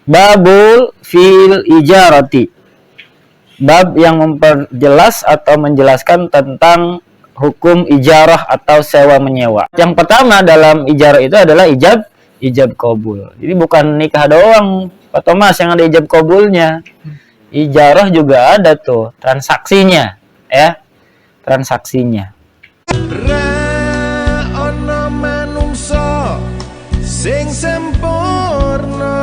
Babul fil ijarati. Bab yang memperjelas atau menjelaskan tentang hukum ijarah atau sewa menyewa. Yang pertama dalam ijarah itu adalah ijab qabul. Jadi bukan nikah doang, Pak Thomas, yang ada ijab qabulnya. Ijarah juga ada tuh transaksinya, ya. Transaksinya. Ra ana manungsa sing sempurna,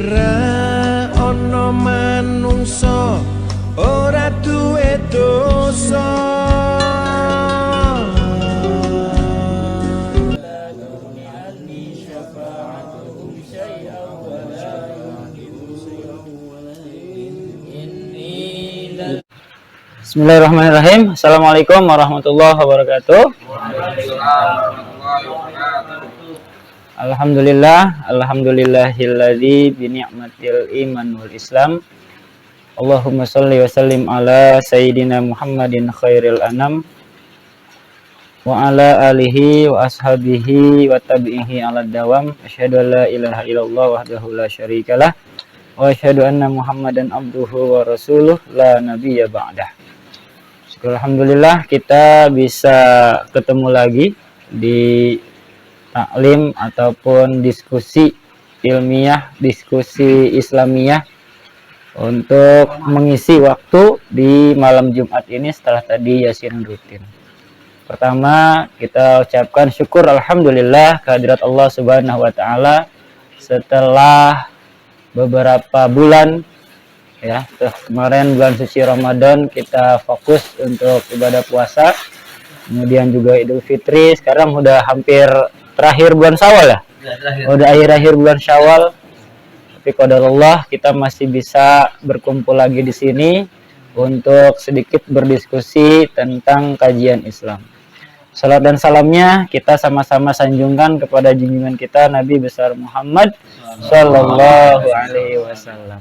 ra ana manungsa ora duwe dosa. Bismillahirrahmanirrahim. Assalamualaikum warahmatullahi wabarakatuh. Alhamdulillahilladzi bi ni'matil iman wal islam. Allahumma shalli wa sallim ala sayyidina Muhammadin khairil anam wa ala alihi wa ashabihi wa tabi'ihi ala dawam. Asyhadu an la ilaha illallah wahdahu la syarikalah wa asyhadu anna Muhammadan abduhu wa rasuluh la nabiyya ba'dah. Alhamdulillah kita bisa ketemu lagi di taklim ataupun diskusi ilmiah, diskusi Islamiyah untuk mengisi waktu di malam Jumat ini setelah tadi Yasin rutin. Pertama, kita ucapkan syukur alhamdulillah kehadirat Allah Subhanahu wa taala setelah beberapa bulan, ya, kemarin bulan suci Ramadan kita fokus untuk ibadah puasa, kemudian juga Idul Fitri, sekarang udah hampir terakhir bulan Syawal ya, udah akhir-akhir bulan Syawal. Tapi qadarullah kita masih bisa berkumpul lagi di sini untuk sedikit berdiskusi tentang kajian Islam. Salat dan salamnya kita sama-sama sanjungkan kepada junjungan kita Nabi besar Muhammad Sallallahu Alaihi Wasallam,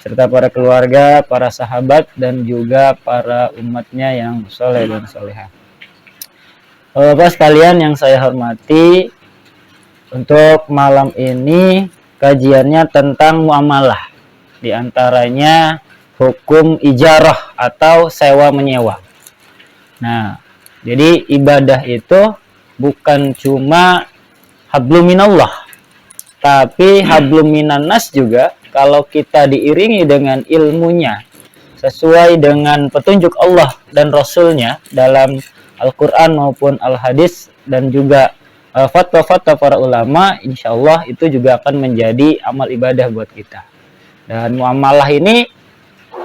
serta para keluarga, para sahabat, dan juga para umatnya yang soleh dan soleha. Bapak sekalian yang saya hormati, untuk malam ini kajiannya tentang muamalah, di antaranya hukum ijarah atau sewa menyewa. Nah, jadi ibadah itu bukan cuma hablum minallah, tapi hablum minan nas juga. Kalau kita diiringi dengan ilmunya sesuai dengan petunjuk Allah dan Rasulnya dalam Al-Quran maupun Al-Hadis dan juga fatwa-fatwa para ulama, insya Allah itu juga akan menjadi amal ibadah buat kita. Dan muamalah ini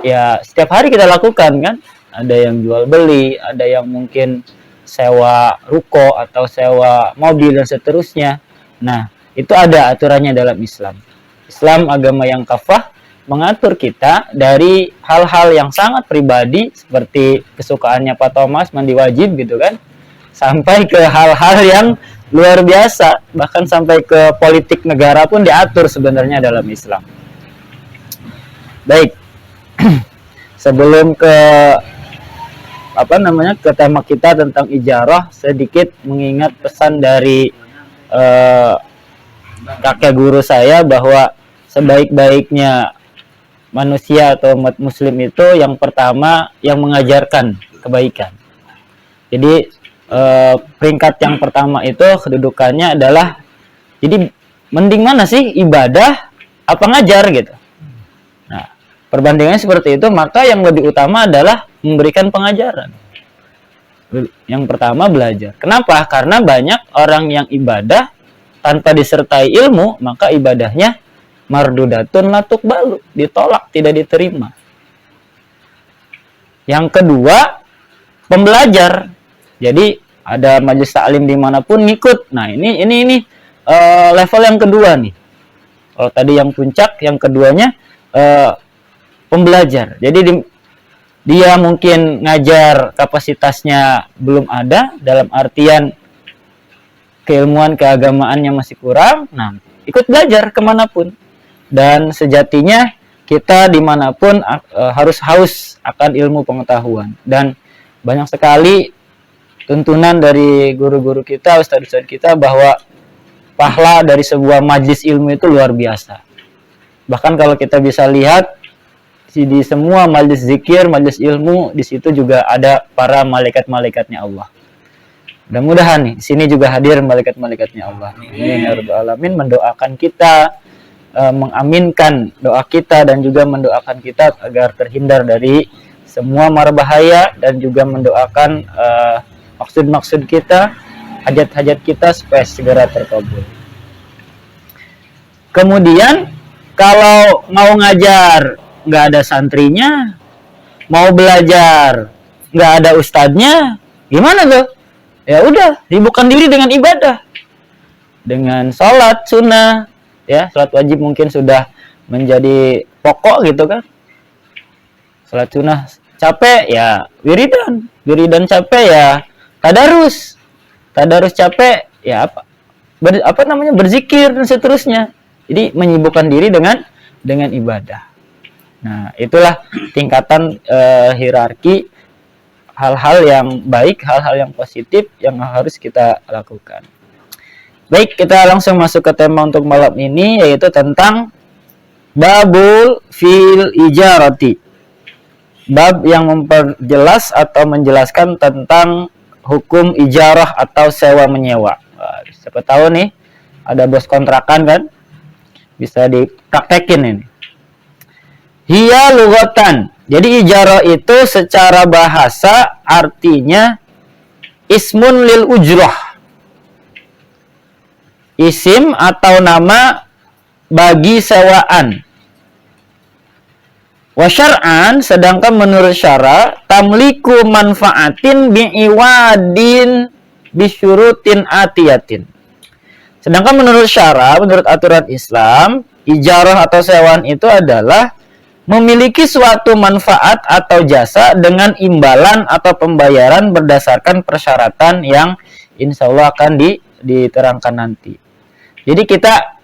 ya setiap hari kita lakukan kan. Ada yang jual beli, ada yang mungkin sewa ruko atau sewa mobil dan seterusnya. Nah, itu ada aturannya dalam Islam. Islam agama yang kafah mengatur kita dari hal-hal yang sangat pribadi seperti kesukaannya Pak Thomas mandi wajib gitu kan, sampai ke hal-hal yang luar biasa, bahkan sampai ke politik negara pun diatur sebenarnya dalam Islam. Baik. Sebelum ke ke tema kita tentang ijarah, sedikit mengingat pesan dari kakek guru saya bahwa sebaik-baiknya manusia atau umat muslim itu yang pertama yang mengajarkan kebaikan. Jadi peringkat yang pertama itu kedudukannya adalah, jadi mending mana sih ibadah apa ngajar gitu. Nah, perbandingannya seperti itu, maka yang lebih utama adalah memberikan pengajaran. Yang pertama belajar. Kenapa? Karena banyak orang yang ibadah tanpa disertai ilmu, maka ibadahnya mardudatun la tuqbalu, ditolak, tidak diterima. Yang kedua, pembelajar. Jadi ada majelis taklim dimanapun ngikut. Nah ini level yang kedua nih. Kalau tadi yang puncak, yang keduanya pembelajar. Jadi dia mungkin ngajar kapasitasnya belum ada, dalam artian keilmuan keagamaannya masih kurang. Nah, ikut belajar kemanapun. Dan sejatinya kita dimanapun harus haus akan ilmu pengetahuan. Dan banyak sekali tuntunan dari guru-guru kita, ustadz-ustadz kita, bahwa pahala dari sebuah majlis ilmu itu luar biasa. Bahkan kalau kita bisa lihat di semua majlis zikir, majlis ilmu, di situ juga ada para malaikat-malaikatnya Allah. Mudah-mudahan nih, sini juga hadir malaikat-malaikatnya Allah. Amin ya rabbal alamin, mendoakan kita, mengaminkan doa kita dan juga mendoakan kita agar terhindar dari semua mara bahaya dan juga mendoakan maksud-maksud kita, hajat-hajat kita supaya segera terkabul. Kemudian kalau mau ngajar nggak ada santrinya, mau belajar nggak ada ustadznya, gimana tuh? Ya udah, sibukkan diri dengan ibadah, dengan sholat sunnah, ya sholat wajib mungkin sudah menjadi pokok gitu kan. Sholat sunnah capek ya wiridan capek ya tadarus capek ya berzikir dan seterusnya. Jadi menyibukkan diri dengan ibadah. Nah, itulah tingkatan hierarki hal-hal yang baik, hal-hal yang positif yang harus kita lakukan. Baik, kita langsung masuk ke tema untuk malam ini, yaitu tentang babul fil ijarati. Bab yang memperjelas atau menjelaskan tentang hukum ijarah atau sewa menyewa. Siapa tahu nih ada bos kontrakan kan, bisa dipraktekin ini. Hiya lugatan. Jadi ijarah itu secara bahasa artinya ismun lil ujrah. Isim atau nama bagi sewaan. Wa syar'an, sedangkan menurut syara tamliku manfaatin bi'iwadin bisyurutin atiyatin. Sedangkan menurut syara, menurut aturan Islam, ijarah atau sewaan itu adalah memiliki suatu manfaat atau jasa dengan imbalan atau pembayaran berdasarkan persyaratan yang insya Allah akan diterangkan nanti. Jadi kita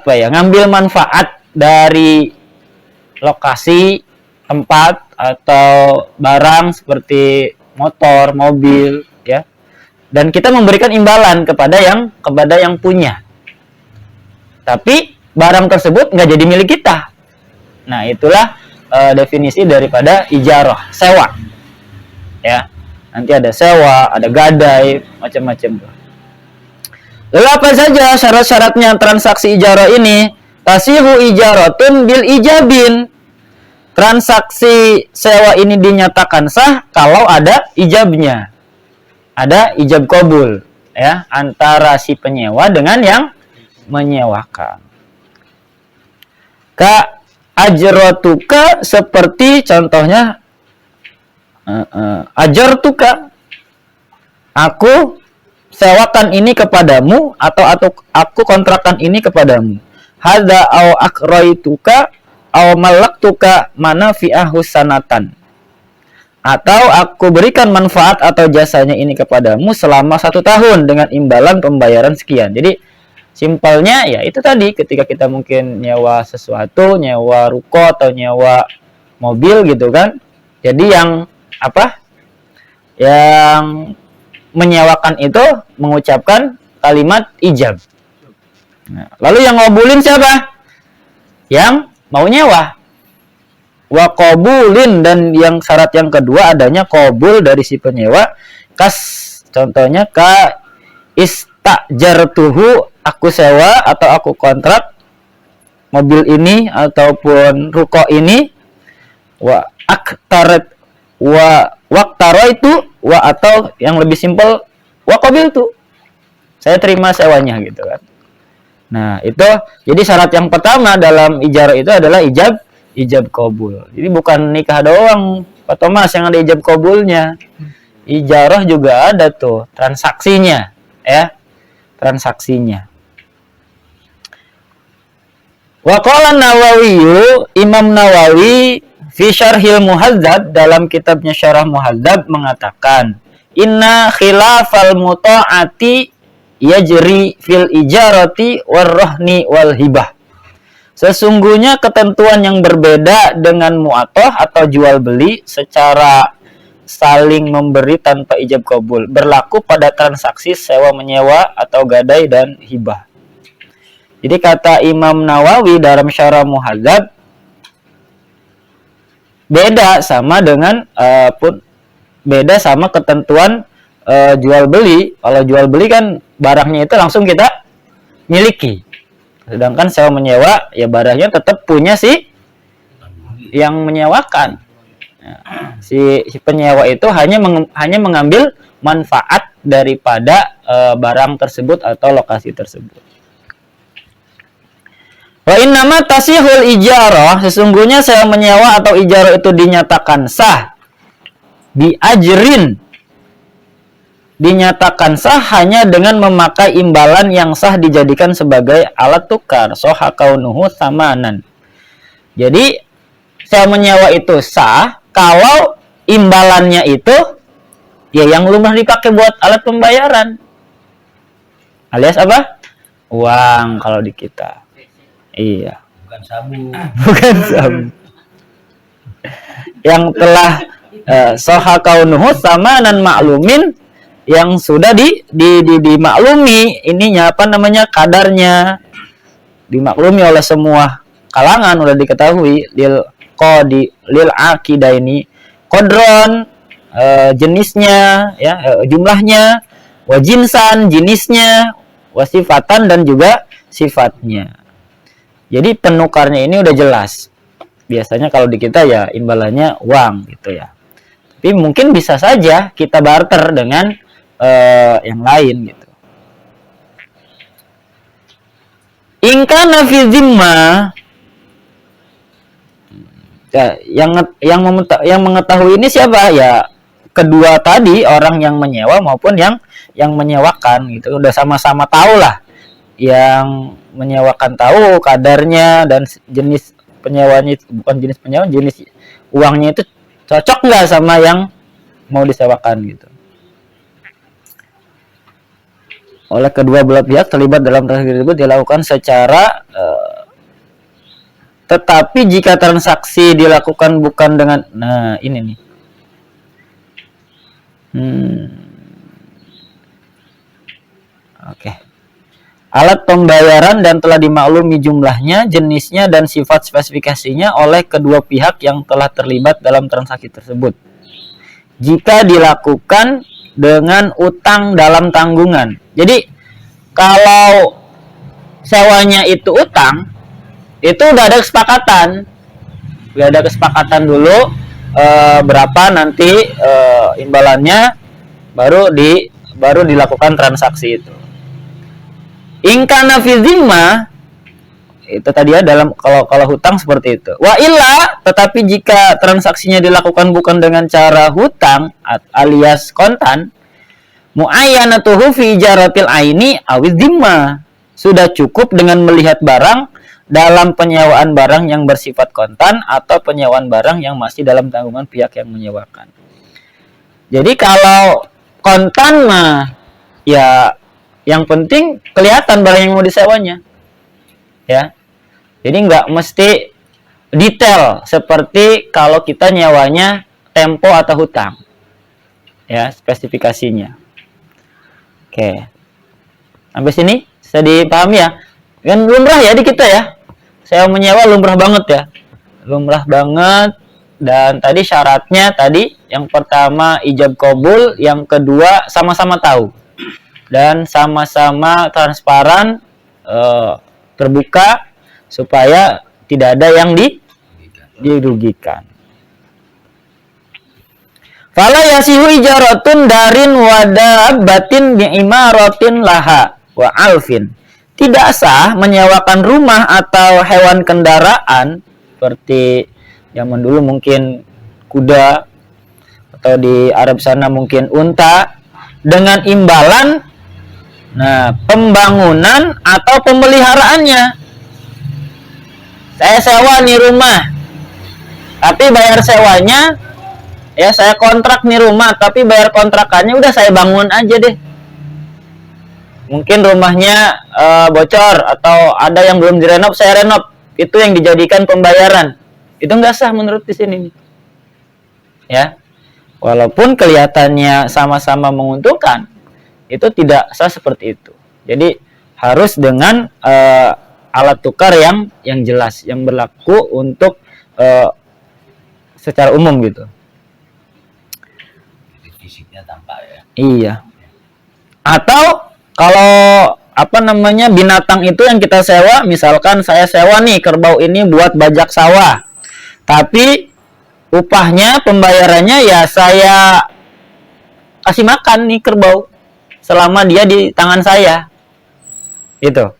ngambil manfaat dari lokasi, tempat atau barang seperti motor, mobil, ya. Dan kita memberikan imbalan kepada yang punya. Tapi barang tersebut nggak jadi milik kita. Nah, itulah definisi daripada ijarah, sewa. Ya. Nanti ada sewa, ada gadai, macam-macam. Lalu apa saja syarat-syaratnya transaksi ijarah ini? Tasihu ijaratun bil ijabin. Transaksi sewa ini dinyatakan sah kalau ada ijabnya. Ada ijab qabul, ya, antara si penyewa dengan yang menyewakan. Ka ajratuka, seperti contohnya ajartuka, aku sewakan ini kepadamu, atau aku kontrakkan ini kepadamu. Hadza au akraituka au malaktuka manafi'ahu sanatan. Atau aku berikan manfaat atau jasanya ini kepadamu selama 1 tahun dengan imbalan pembayaran sekian. Jadi simpelnya ya itu tadi, ketika kita mungkin nyewa sesuatu, nyewa ruko atau nyewa mobil gitu kan. Jadi yang yang menyewakan itu mengucapkan kalimat ijab. Nah, lalu yang ngabulin siapa? Yang mau nyewa. Wa qabulin, dan yang syarat yang kedua adanya qabul dari si penyewa. Contohnya ka istajartuhu, aku sewa atau aku kontrak mobil ini ataupun ruko ini. Wa aktarat wa waqtaraitu, wa, atau yang lebih simpel wa qabiltu, saya terima sewanya gitu kan. Nah, itu jadi syarat yang pertama dalam ijarah itu adalah ijab qabul. Jadi bukan nikah doang Pak Thomas yang ada ijab qabulnya. Ijarah juga ada tuh transaksinya, ya. Transaksinya. Wa qala Nawawi, Imam Nawawi fi Syarhil Muhadzab, dalam kitabnya Syarah Muhadzab mengatakan, inna khilafal muta'ati yajri fil ijarati warrohni wal hibah. Sesungguhnya ketentuan yang berbeda dengan mu'atoh atau jual beli secara saling memberi tanpa ijab kabul, berlaku pada transaksi sewa menyewa atau gadai dan hibah. Jadi kata Imam Nawawi dalam Syarah Muhadzab, beda sama dengan beda sama ketentuan jual beli. Kalau jual beli kan barangnya itu langsung kita miliki. Sedangkan sewa menyewa ya barangnya tetap punya si yang menyewakan. Si penyewa itu hanya mengambil manfaat daripada barang tersebut atau lokasi tersebut. Wa innama tasihul ijarah, sesungguhnya sewa menyewa atau ijarah itu dinyatakan sah bi ajrin, dinyatakan sah hanya dengan memakai imbalan yang sah dijadikan sebagai alat tukar, soha kaunuhu samanan. Jadi sewa menyewa itu sah kalau imbalannya itu ya yang lumrah dipakai buat alat pembayaran, alias apa? Uang kalau di kita. Iya. Bukan sabu. Bukan sabu. Yang telah soha kaunuhu samanan maklumin, yang sudah dimaklumi ininya apa namanya kadarnya, dimaklumi oleh semua kalangan, udah diketahui lil akidah ini kodron jenisnya ya, jumlahnya, wajinsan jenisnya, wasifatan dan juga sifatnya. Jadi penukarnya ini udah jelas. Biasanya kalau di kita ya imbalannya uang gitu ya. Tapi mungkin bisa saja kita barter dengan yang lain gitu. Ingkana fi zimma, ya, yang mengetahui ini siapa ya, kedua tadi, orang yang menyewa maupun yang menyewakan gitu. Udah sama-sama tahu lah, yang menyewakan tahu kadarnya dan jenis penyewanya, bukan jenis penyewa, jenis uangnya itu cocok nggak sama yang mau disewakan gitu. Oleh kedua belah pihak terlibat dalam transaksi tersebut dilakukan secara tetapi jika transaksi dilakukan bukan dengan, nah ini nih, oke. Alat pembayaran dan telah dimaklumi jumlahnya, jenisnya, dan sifat spesifikasinya oleh kedua pihak yang telah terlibat dalam transaksi tersebut. Jika dilakukan dengan utang dalam tanggungan. Jadi, kalau sewanya itu utang, itu udah ada kesepakatan. Udah ada kesepakatan dulu berapa nanti imbalannya, baru dilakukan transaksi itu. Ingkana fi zimma, itu tadi ya, dalam kalau hutang seperti itu. Wa illa, tetapi jika transaksinya dilakukan bukan dengan cara hutang alias kontan, muayyanatuhu fi ijaratil aini awiz zimma, sudah cukup dengan melihat barang dalam penyewaan barang yang bersifat kontan atau penyewaan barang yang masih dalam tanggungan pihak yang menyewakan. Jadi kalau kontan mah ya yang penting kelihatan barang yang mau disewanya, ya. Jadi nggak mesti detail seperti kalau kita nyewanya tempo atau hutang, ya, spesifikasinya. Oke, sampai sini bisa dipahami ya. Kan lumrah ya di kita ya, sewa menyewa lumrah banget ya, lumrah banget. Dan tadi syaratnya tadi, yang pertama ijab qabul, yang kedua sama-sama tahu dan sama-sama transparan, terbuka, supaya tidak ada yang dirugikan. Fala yasihu ijaratun darin wadabatin bi'imaratin laha wa alfin. Tidak sah menyewakan rumah atau hewan kendaraan, seperti zaman dulu mungkin kuda, atau di Arab sana mungkin unta, dengan imbalan pembangunan atau pemeliharaannya. Saya sewa nih rumah, tapi bayar sewanya, ya saya kontrak nih rumah, tapi bayar kontrakannya udah saya bangun aja deh. Mungkin rumahnya bocor atau ada yang belum direnov, saya renov. Itu yang dijadikan pembayaran. Itu nggak sah menurut di sini. Ya. Walaupun kelihatannya sama-sama menguntungkan, itu tidak sah seperti itu. Jadi harus dengan alat tukar yang jelas, yang berlaku untuk secara umum gitu. Jadi fisiknya tampak ya. Iya. Atau kalau binatang itu yang kita sewa, misalkan saya sewa nih kerbau ini buat bajak sawah. Tapi upahnya, pembayarannya ya saya kasih makan nih kerbau selama dia di tangan saya. Gitu.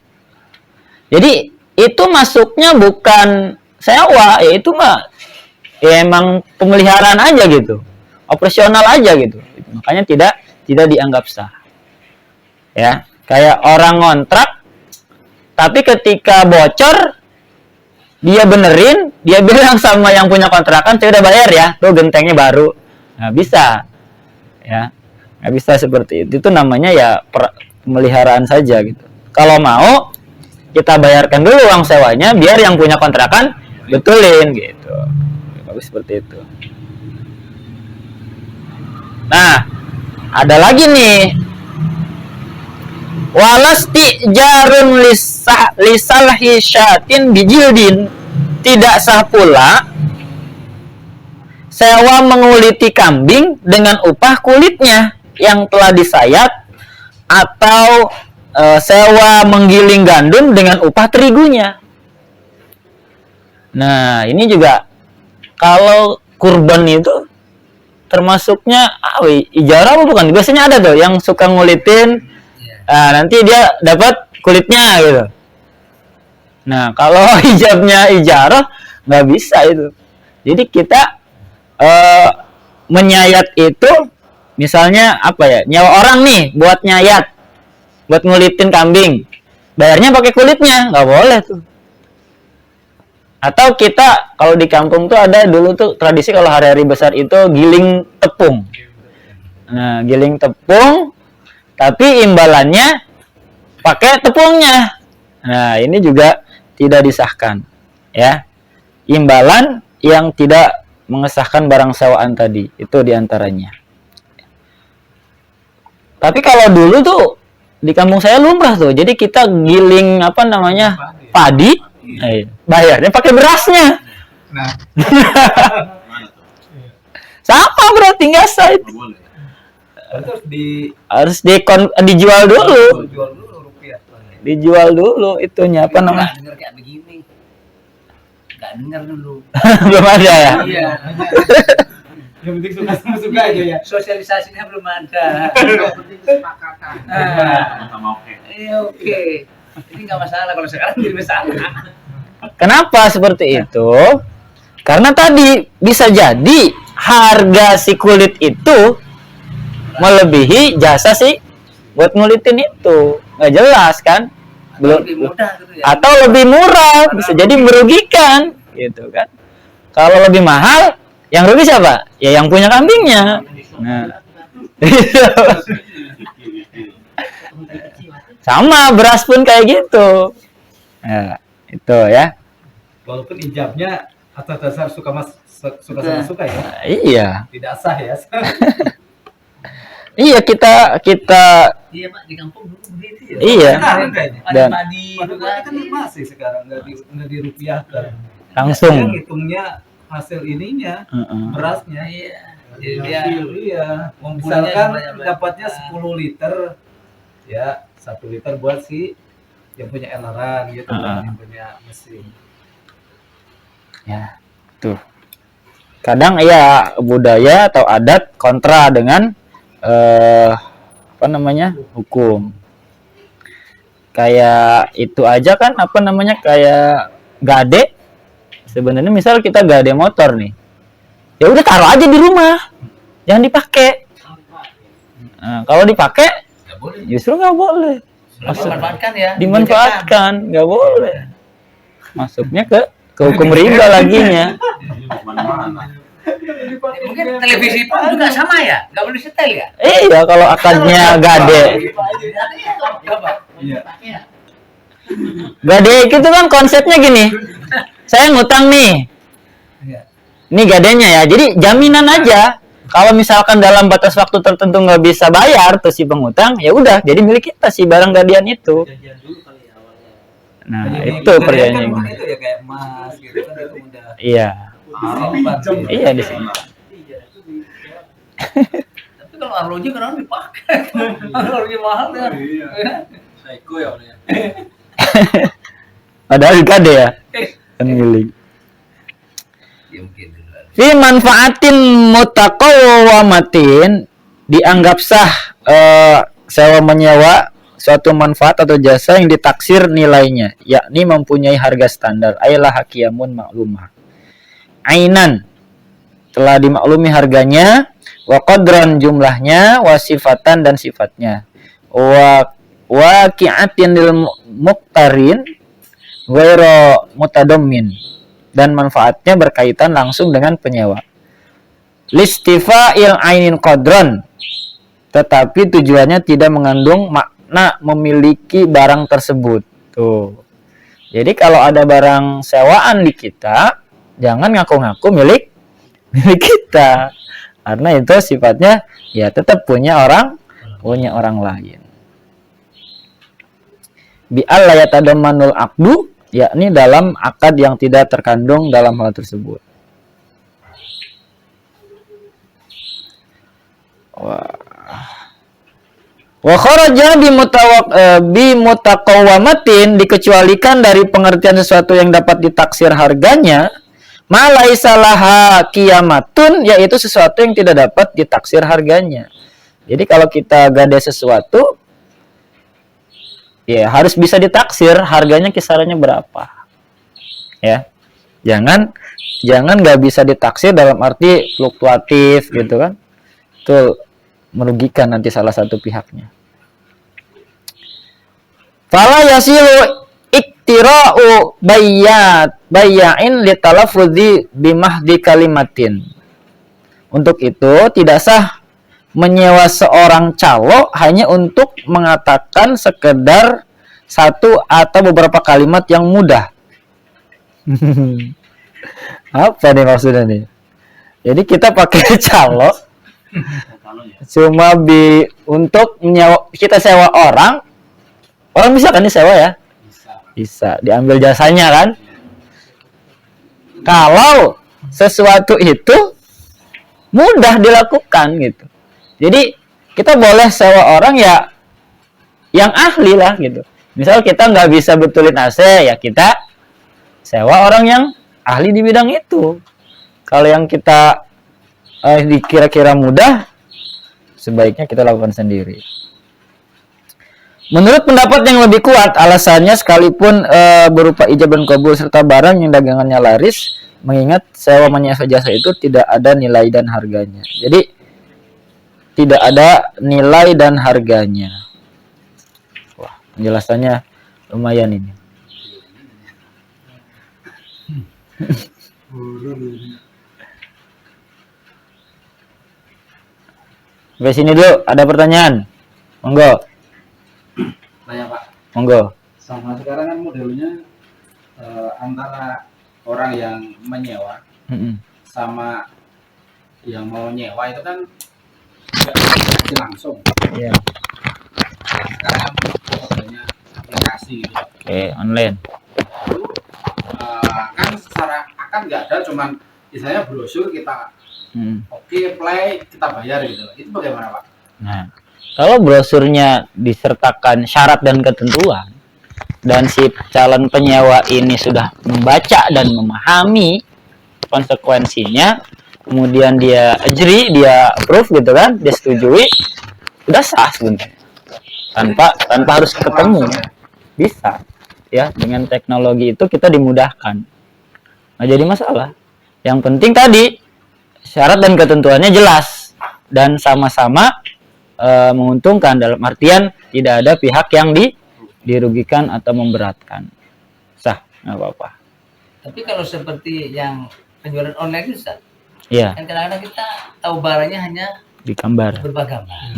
Jadi itu masuknya bukan sewa, ya itu mah ya emang pemeliharaan aja gitu. Operasional aja gitu. Makanya tidak dianggap sah. Ya, kayak orang ngontrak tapi ketika bocor dia benerin, dia bilang sama yang punya kontrakan, saya udah bayar ya, tuh gentengnya baru. Nggak bisa, ya, nggak bisa seperti itu. Itu namanya ya pemeliharaan saja gitu. Kalau mau, kita bayarkan dulu uang sewanya, biar yang punya kontrakan betulin gitu. Bagus seperti itu. Nah, ada lagi nih. Walasti jarun lisalhi syatin bijildin, tidak sah pula sewa menguliti kambing dengan upah kulitnya yang telah disayat, atau sewa menggiling gandum dengan upah terigunya. Nah, ini juga kalau kurban itu termasuknya ijarah apa bukan? Biasanya ada tuh yang suka ngulitin. Nah, nanti dia dapat kulitnya gitu. Nah, kalau hijabnya ijarah nggak bisa itu. Jadi kita menyayat itu, misalnya nyawa orang nih buat nyayat, buat ngulitin kambing, bayarnya pakai kulitnya, nggak boleh tuh. Atau kita kalau di kampung tuh ada dulu tuh tradisi kalau hari-hari besar itu giling tepung. Nah, giling tepung tapi imbalannya pakai tepungnya. Nah, ini juga tidak disahkan, ya. Imbalan yang tidak mengesahkan barang sewaan tadi, itu diantaranya. Tapi kalau dulu tuh di kampung saya lumrah tuh, jadi kita giling padi, bayarnya pakai berasnya. Nah, Sama berarti nggak sah itu. Harus dijual dulu. jual dulu rupiah. Dijual dulu itunya Nggak denger kayak begini. Nggak denger dulu. Belum ada ya? Iya. Yang penting suka aja ya. Sosialisasinya belum ada. Yang penting kesepakatan. Iya, oke. Ini nggak masalah, kalau sekarang jadi masalah. Kenapa seperti itu? Karena tadi bisa jadi harga si kulit itu melebihi jasa sih buat ngulitin itu. Nggak jelas kan? Belum. Lebih mudah gitu ya. Atau lebih murah, bisa jadi merugikan gitu kan. Kalau lebih mahal, yang rugi siapa? Ya yang punya kambingnya. Nah. Sama beras pun kayak gitu. Nah, itu ya. Walaupun ijabnya atas dasar suka sama suka ya. Nah, iya. Tidak sah ya. Iya, kita Iya, Pak, di kampung dulu begitu ya. iya. Sekarang kayaknya. Dan Padi itu Padahal kan. kan masih sekarang nggak dirupiahkan. langsung. Yang hitungnya hasil ininya, Heeh. berasnya. Iya. Jadi dia Iya. ngumpulnya Misalkan banyak-banyak. dapatnya 10 liter, ya 1 liter buat si yang punya eleran gitu, kan, yang punya mesin. Ya, tuh. Kadang ya budaya atau adat kontra dengan hukum. Kayak itu aja kan kayak gade. Sebenarnya misal kita gade motor nih. Ya udah taruh aja di rumah. Jangan dipakai. Nah, kalau dipakai nggak boleh. justru nggak boleh. Dimanfaatkan ya. Dimanfaatkan, nggak boleh. Masuknya ke hukum riba laginya. Mungkin televisi pun juga sama ya, nggak boleh setel ya. Iya, kalau akadnya gade. Iya. Gade itu kan konsepnya gini. Saya ngutang nih. Iya. Ini gadenya ya. Jadi jaminan aja. Kalau misalkan dalam batas waktu tertentu nggak bisa bayar tuh si pengutang, ya udah jadi milik kita si barang gadian itu. Nah, Jadi itu kan perjanjian. bukan itu ya kayak emas gitu kan itu udah Iya. disimpan gitu. Iya disimpan. Tapi kalau arloji kan dipakai. Arloji mahal ya. Psycho ya udah. Padahal gade ya. Kan milik. Ya mungkin dulu. Fi manfaatin mutaqawwamatin dianggap sah sewa menyewa suatu manfaat atau jasa yang ditaksir nilainya, yakni mempunyai harga standar. Ailah hakiyamun maklumah. Ainan telah dimaklumi harganya, wa qadran jumlahnya, wa sifatan dan sifatnya. Wa waqi'atin lil muqtarin ghairu mutadammin dan manfaatnya berkaitan langsung dengan penyewa. Listifa'il ainin qadran tetapi tujuannya tidak mengandung makna memiliki barang tersebut. Tuh. Jadi kalau ada barang sewaan di kita, jangan ngaku-ngaku milik kita. Karena itu sifatnya ya tetap punya orang lain. Bi alla yatadammanul aqdu, yakni dalam akad yang tidak terkandung dalam hal tersebut. Wa kharaja bi mutaqawwamatin dikecualikan dari pengertian sesuatu yang dapat ditaksir harganya, ma laisa laha qiyamatun, yaitu sesuatu yang tidak dapat ditaksir harganya. Jadi kalau kita gade sesuatu ya harus bisa ditaksir harganya kisarannya berapa. Ya. Jangan nggak bisa ditaksir dalam arti fluktuatif gitu kan. Itu merugikan nanti salah satu pihaknya. Fala yasilu iktira'u bayya'in li talaffuzi bimahdi kalimatin. Untuk itu tidak sah menyewa seorang calo hanya untuk mengatakan sekedar satu atau beberapa kalimat yang mudah. Apa nih maksudnya nih? Jadi kita pakai calo cuma untuk menyewa, kita sewa orang bisa kan disewa ya? Bisa diambil jasanya kan? Kalau sesuatu itu mudah dilakukan gitu. Jadi kita boleh sewa orang ya yang ahli lah gitu. Misal kita nggak bisa betulin AC, ya kita sewa orang yang ahli di bidang itu. Kalau yang kita dikira-kira mudah, sebaiknya kita lakukan sendiri. Menurut pendapat yang lebih kuat, alasannya sekalipun berupa ijab dan kabul serta barang yang dagangannya laris, mengingat sewa menyewa jasa itu tidak ada nilai dan harganya. Jadi tidak ada nilai dan harganya. Wah, penjelasannya lumayan ini. Sampai sini dulu, ada pertanyaan? Monggo. Tanya Pak. Monggo. Sama sekarang kan modelnya antara orang yang menyewa sama yang mau nyewa itu kan tidak langsung. Iya. Sekarang kan modelnya aplikasi gitu. Oke, online. Itu kan secara akad nggak ada, cuman misalnya brosur kita oke, play, kita bayar gitu. Itu bagaimana Pak? Nah, kalau brosurnya disertakan syarat dan ketentuan dan si calon penyewa ini sudah membaca dan memahami konsekuensinya, kemudian dia agree, dia approve gitu kan, dia setujui, udah sah sebenarnya. Tanpa harus ketemu. Bisa. Ya, dengan teknologi itu kita dimudahkan. Nggak jadi masalah. Yang penting tadi syarat dan ketentuannya jelas dan sama-sama menguntungkan, dalam artian tidak ada pihak yang dirugikan atau memberatkan. Sah, nggak apa-apa. Tapi kalau seperti yang penjualan online itu, Iya. kan kadang-kadang kita tahu barangnya hanya Di gambar. berupa gambar.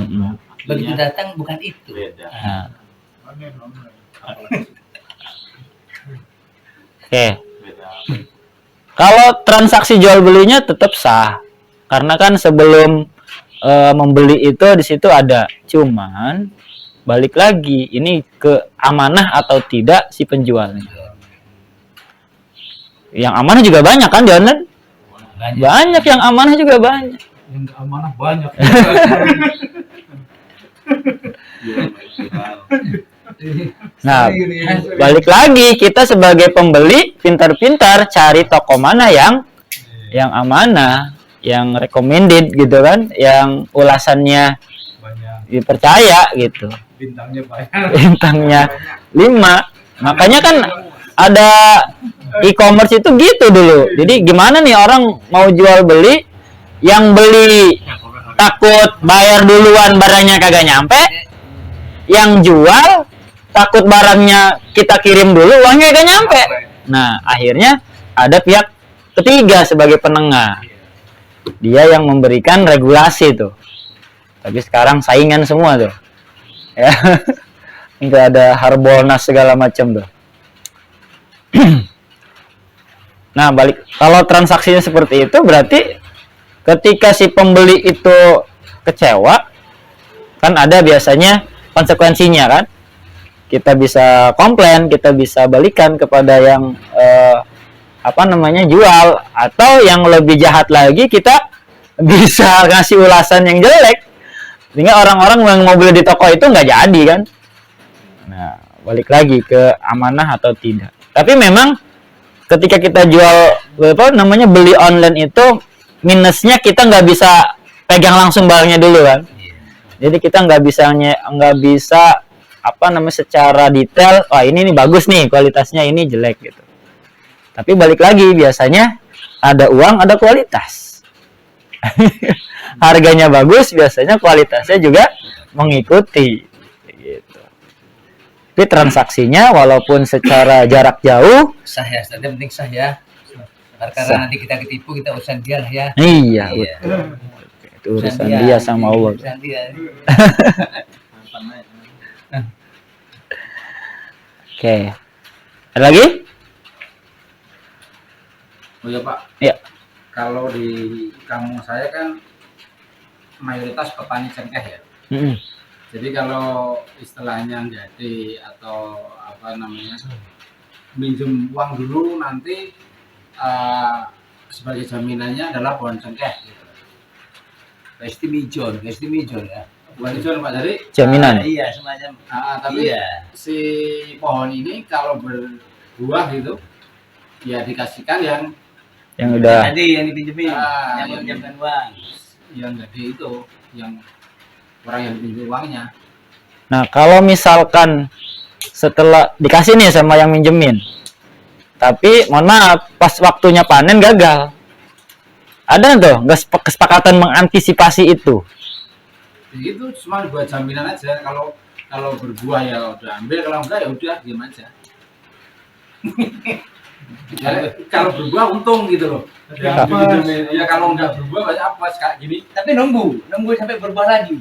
Begitu datang bukan itu. Nah. Oke. Kalau transaksi jual belinya tetap sah. Karena kan sebelum membeli itu di situ ada, cuman balik lagi ini ke amanah atau tidak si penjualnya. Yang amanah juga banyak kan di online? Banyak yang amanah juga banyak. Yang nggak amanah banyak. Nah, balik lagi kita sebagai pembeli pintar-pintar cari toko mana yang amanah, yang recommended gitu kan, yang ulasannya Banyak. dipercaya gitu. Bintangnya banyak. Bintangnya 5. Makanya kan ada e-commerce itu gitu dulu. Jadi gimana nih orang mau jual beli, yang beli takut bayar duluan barangnya kagak nyampe, yang jual takut barangnya kita kirim dulu uangnya kagak nyampe. Nah, akhirnya ada pihak ketiga sebagai penengah. Dia yang memberikan regulasi tuh. Tapi sekarang saingan semua tuh. Ya. Enggak ada Harbolnas segala macam tuh. Nah, balik kalau transaksinya seperti itu berarti ketika si pembeli itu kecewa kan ada biasanya konsekuensinya kan. Kita bisa komplain, kita bisa balikan kepada yang jual, atau yang lebih jahat lagi kita bisa ngasih ulasan yang jelek sehingga orang-orang yang mau beli di toko itu nggak jadi kan. Nah, balik lagi ke amanah atau tidak. Tapi memang ketika kita jual beli online itu minusnya kita nggak bisa pegang langsung barangnya dulu kan. Jadi kita nggak bisa secara detail, wah ini nih bagus nih kualitasnya, ini jelek gitu. Tapi balik lagi biasanya ada uang ada kualitas. Harganya bagus biasanya kualitasnya juga mengikuti gitu. Tapi transaksinya walaupun secara jarak jauh Sah ya, yang penting sah ya. Karena nanti kita ketipu, kita urusan dia lah ya. iya. Betul. Itu urusan dia sama Allah. Urusan dia. Oke. Ada lagi? Oh ya Pak. Iya. Kalau di kampung saya kan mayoritas petani cengkeh ya. Mm-mm. Jadi kalau istilahnya jadi atau minjem uang dulu nanti sebagai jaminannya adalah pohon cengkeh gitu. Estimijon ya. Bukan itu Pak, jadi Jaminan. Iya, semacam. tapi Iya. si pohon ini kalau berbuah gitu ya dikasihkan Yang udah Tadi yang dipinjemin, yang yang meminjamkan uang. jadi itu yang orang yang pinjam uangnya. Nah, kalau misalkan setelah dikasih nih sama yang minjemin, tapi mohon maaf, pas waktunya panen gagal. Ada tuh nggak kesepakatan mengantisipasi itu? Jadi itu cuma buat jaminan aja, kalau berbuah ya udah ambil, kalau enggak ya udah diam aja. Ya, kalau berbuah untung gitu loh. Ya, kalau enggak berbuah banyak apa kayak gini. Tapi nunggu sampai berbuah lagi.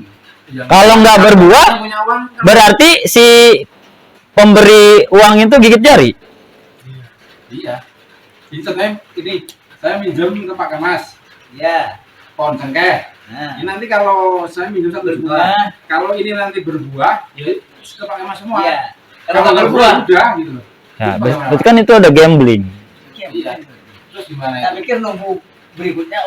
Ya, Kalau nggak berbuah, yang punya uang kan berarti si pemberi uang itu gigit jari. iya. Jadi contohnya ini, saya minjem ke Pak Kemas Iya. pohon cengkeh. Nah, Ini nanti kalau saya minjem 1 juta, Berbuah. kalau ini nanti berbuah, ya ke Pak Kemas semua. iya. Kalau Kalau nggak berbuah, udah gitu loh. Ya, Terus bagaimana, berarti kan itu ada gambling. Iya. Terus gimana ya? Saya pikir nunggu berikutnya,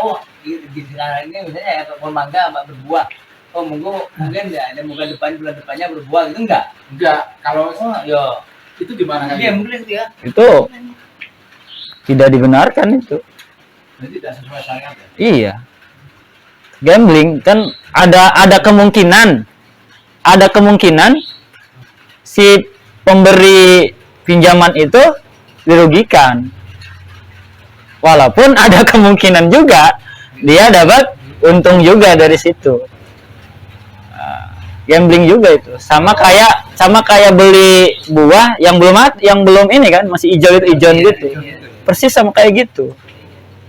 di sekarang ini misalnya ya pohon mangga mbak berbuah. Mungkin ya, bulan depannya berbuah gitu enggak? Enggak, kalau Yo. itu gimana kan? Iya, mungkin itu ya. Itu tidak dibenarkan itu. Jadi tidak sesuai syariat ya? Iya. Gambling kan ada kemungkinan si pemberi pinjaman itu dirugikan. Walaupun ada kemungkinan juga dia dapat untung juga dari situ. Gambling juga itu. Sama kayak beli buah yang belum ini kan, masih hijau gitu. Persis sama kayak gitu.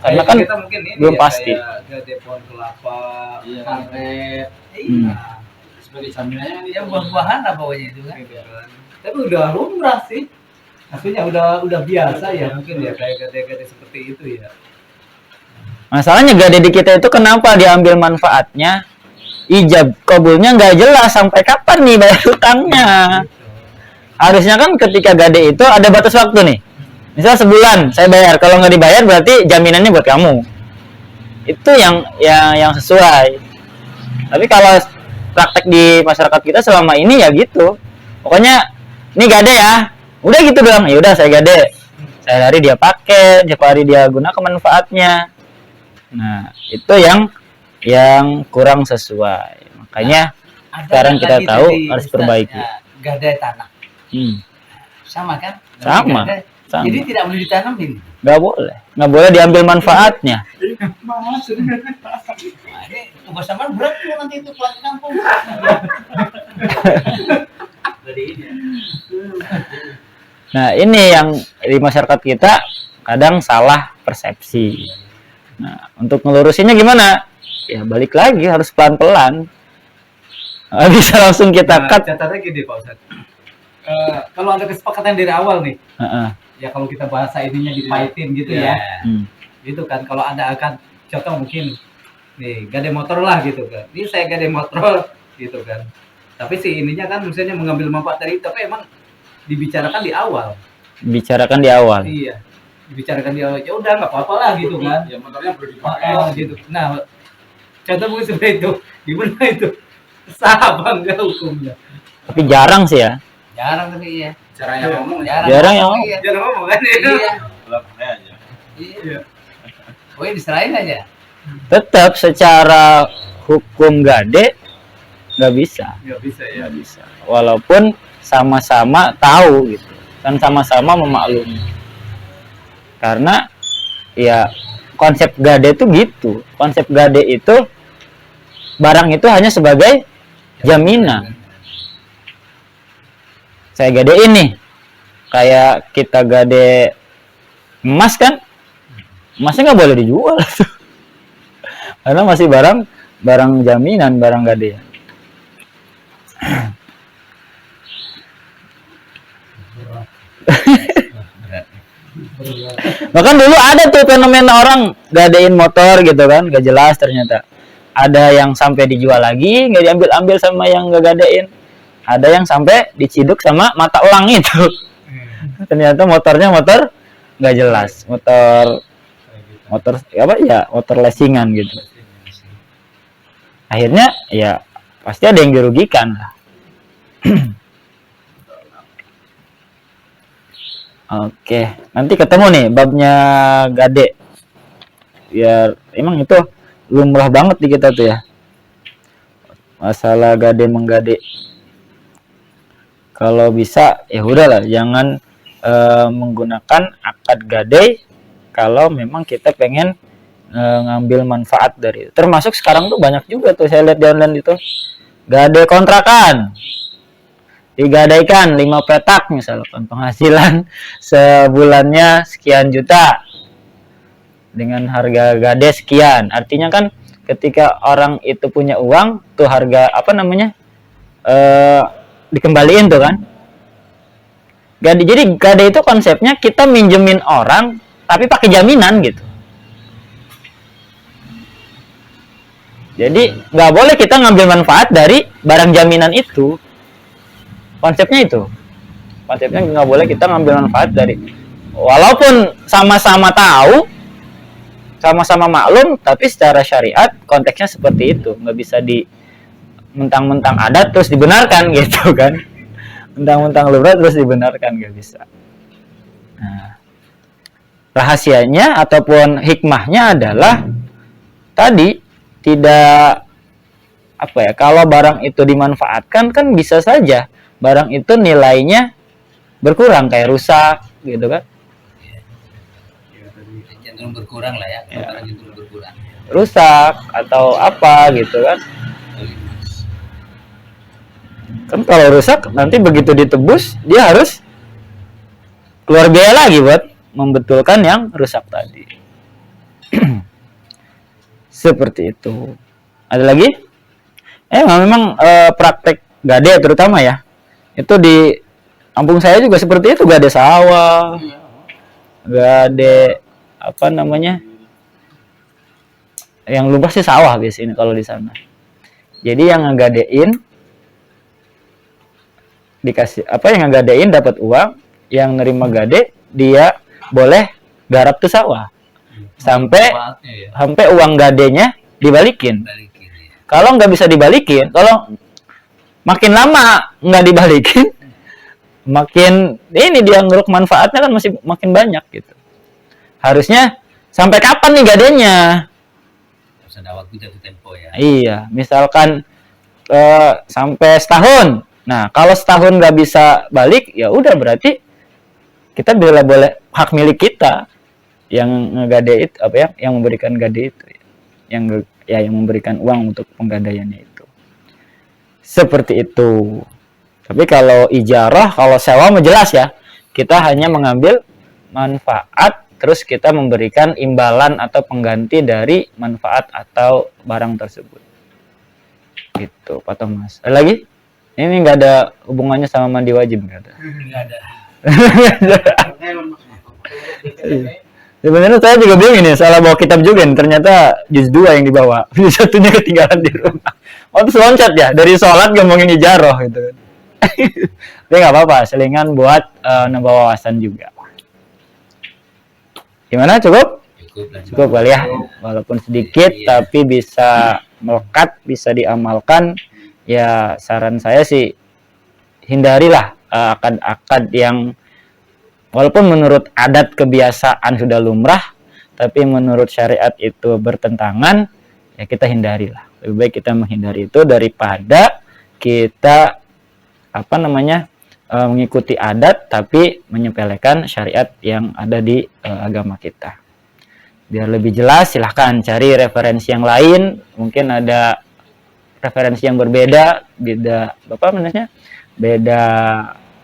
Karena kan kita mungkin ini belum ya, pasti. kayak pohon kelapa, Iya. karet. Hmm. Nah, sebagai jaminannya ini Ya buah-buahan lah pokoknya itu kan. Tapi udah lumrah sih. Maksudnya udah biasa ya mungkin ya kayak seperti itu ya. Masalahnya gade di kita itu kenapa diambil manfaatnya? Ijab kabulnya nggak jelas sampai kapan nih bayar hutangnya. Harusnya kan ketika gade itu ada batas waktu nih. Misal sebulan saya bayar, kalau nggak dibayar berarti jaminannya buat kamu. Itu yang sesuai. Tapi kalau praktek di masyarakat kita selama ini ya gitu. Pokoknya ini gade ya. Udah gitu doang. Ya udah saya gade. Sehari dia pakai, tiap hari dia gunakan manfaatnya. Nah, itu yang kurang sesuai. Makanya sekarang kita lagi tahu tadi, harus Ustaz, perbaiki. ya, gadai tanah. Sama kan? Sama. Gadai. Sama. Jadi tidak boleh ditanamin. Nggak boleh diambil manfaatnya. Nah, ini tugas sama berat tuh nanti itu pulang kampung. Nah, ini yang di masyarakat kita kadang salah persepsi. Nah, untuk ngelurusinnya gimana? Ya balik lagi harus pelan-pelan. Nggak bisa langsung kita cut. Catatannya gini Pak Ustadz. Kalau ada kesepakatan dari awal nih, Heeh. ya kalau kita bahasa ininya dipahitin gitu ya, Hmm. gitu kan. Kalau ada akan contoh mungkin nih gade motor lah gitu kan. Ini saya gade motor gitu kan. Tapi si ininya kan misalnya mengambil manfaat dari itu, tapi emang dibicarakan di awal. Bicarakan di awal. Iya, dibicarakan di awal. Ya udah nggak apa-apa lah gitu kan. Ya motornya perlu dipakai. Gitu. Nah, contoh mungkin seperti itu. Gimana itu? Sah apa enggak hukumnya? Tapi jarang sih ya. Jarang tapi iya. Caranya ngomong Jarang yang Iya. Jangan ngomong kan ya. Iya. aja. Iya. Oh, diserahin aja. Tetap secara hukum gade nggak bisa. Nggak bisa ya. Nggak bisa. Walaupun sama-sama tahu gitu. Dan sama-sama memaklumi. Karena ya konsep gade itu gitu. Konsep gade itu barang itu hanya sebagai jaminan. Saya gadein nih. Kayak kita gade emas kan? Emasnya nggak boleh dijual. Karena masih barang jaminan, barang gadean. Bahkan dulu ada tuh fenomena orang gadein motor gitu kan, gak jelas ternyata. Ada yang sampai dijual lagi, nggak diambil-ambil sama yang gak gadein. Ada yang sampai diciduk sama mata elang itu. Ternyata motornya motor nggak jelas, motor apa ya, motor lesingan gitu. Akhirnya ya pasti ada yang dirugikan lah. Oke, nanti ketemu nih babnya gade. Biar emang itu lumrah banget di kita tuh ya. Masalah gade menggade. Kalau bisa ya udahlah, jangan menggunakan akad gade kalau memang kita pengen ngambil manfaat dari itu. Termasuk sekarang tuh banyak juga tuh saya lihat di online itu. Gade kontrakan. Digadaikan 5 petak misalkan, penghasilan sebulannya sekian juta dengan harga gade sekian. Artinya kan ketika orang itu punya uang tuh harga apa namanya dikembaliin tuh kan. Gade, jadi gade itu konsepnya kita minjemin orang tapi pakai jaminan gitu. Jadi nggak boleh kita ngambil manfaat dari barang jaminan itu. Konsepnya itu. Konsepnya nggak boleh kita ngambil manfaat dari, walaupun sama-sama tahu, sama-sama maklum, tapi secara syariat konteksnya seperti itu. Nggak bisa di mentang-mentang adat terus dibenarkan gitu kan. Mentang-mentang lumrah terus dibenarkan, nggak bisa. Nah, rahasianya ataupun hikmahnya adalah tadi tidak apa ya, kalau barang itu dimanfaatkan kan bisa saja barang itu nilainya berkurang, kayak rusak gitu kan. Cenderung berkurang lah ya. Barang cenderung berkurang. Rusak atau apa gitu kan. Kan kalau rusak nanti begitu ditebus dia harus keluar biaya lagi buat membetulkan yang rusak tadi. Seperti itu. Ada lagi? Memang praktek gade terutama ya. Itu di kampung saya juga seperti itu, gade sawah. Gade apa namanya? Yang lumrah sih sawah biasanya kalau di sana. Jadi yang ngegadein dikasih apa, yang ngegadein dapat uang, yang nerima gade dia boleh garap tuh sawah sampai Manfaatnya ya. sampai uang gadenya dibalikin. Balikin ya. Kalau nggak bisa dibalikin, kalau makin lama nggak dibalikin, makin ini dia ngeruk manfaatnya kan masih makin banyak gitu. Harusnya sampai kapan nih gadenya? Harus ada waktu jatuh tempo ya. Iya, misalkan sampai setahun. Nah, kalau setahun nggak bisa balik, ya udah berarti kita boleh hak milik kita yang ngegade itu apa ya, yang memberikan gade itu, yang memberikan uang untuk penggadaiannya itu. Seperti itu. Tapi kalau ijarah, kalau sewa mah jelas ya, kita hanya mengambil manfaat, terus kita memberikan imbalan atau pengganti dari manfaat atau barang tersebut. Gitu, Pak Thomas. Ada lagi? Ini nggak ada hubungannya sama mandi wajib, nggak ada. Enggak ada. Sebenarnya saya juga bingung ini, salah bawa kitab juga nih. Ternyata juz 2 yang dibawa, juz 1-nya ketinggalan di rumah. Oh, terus loncat ya dari sholat ngomongin ijarah gitu kan. Tapi nggak apa-apa, selingan buat nambah wawasan juga. Gimana, cukup? Cukup lah. Cukup kali ya, walaupun sedikit Iya. tapi bisa melekat, bisa diamalkan. Ya saran saya sih hindarilah akad-akad yang walaupun menurut adat kebiasaan sudah lumrah, tapi menurut syariat itu bertentangan, ya kita hindarilah. Lebih baik kita menghindari itu daripada kita mengikuti adat tapi menyepelekan syariat yang ada di agama kita. Biar lebih jelas, silahkan cari referensi yang lain. Mungkin ada referensi yang beda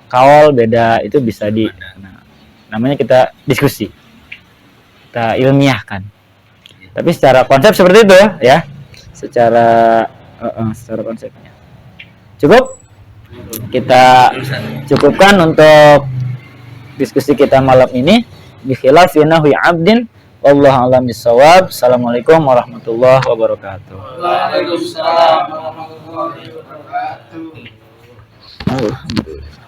kaul, beda itu bisa namanya kita diskusi, kita ilmiahkan. Tapi secara konsep seperti itu ya, secara konsepnya. Cukup, kita cukupkan untuk diskusi kita malam ini. Bikhilafi nahwi abdin, wallahu a'lam bishawab. Assalamualaikum warahmatullahi wabarakatuh. Waalaikumsalam warahmatullahi wabarakatuh. Alhamdulillah.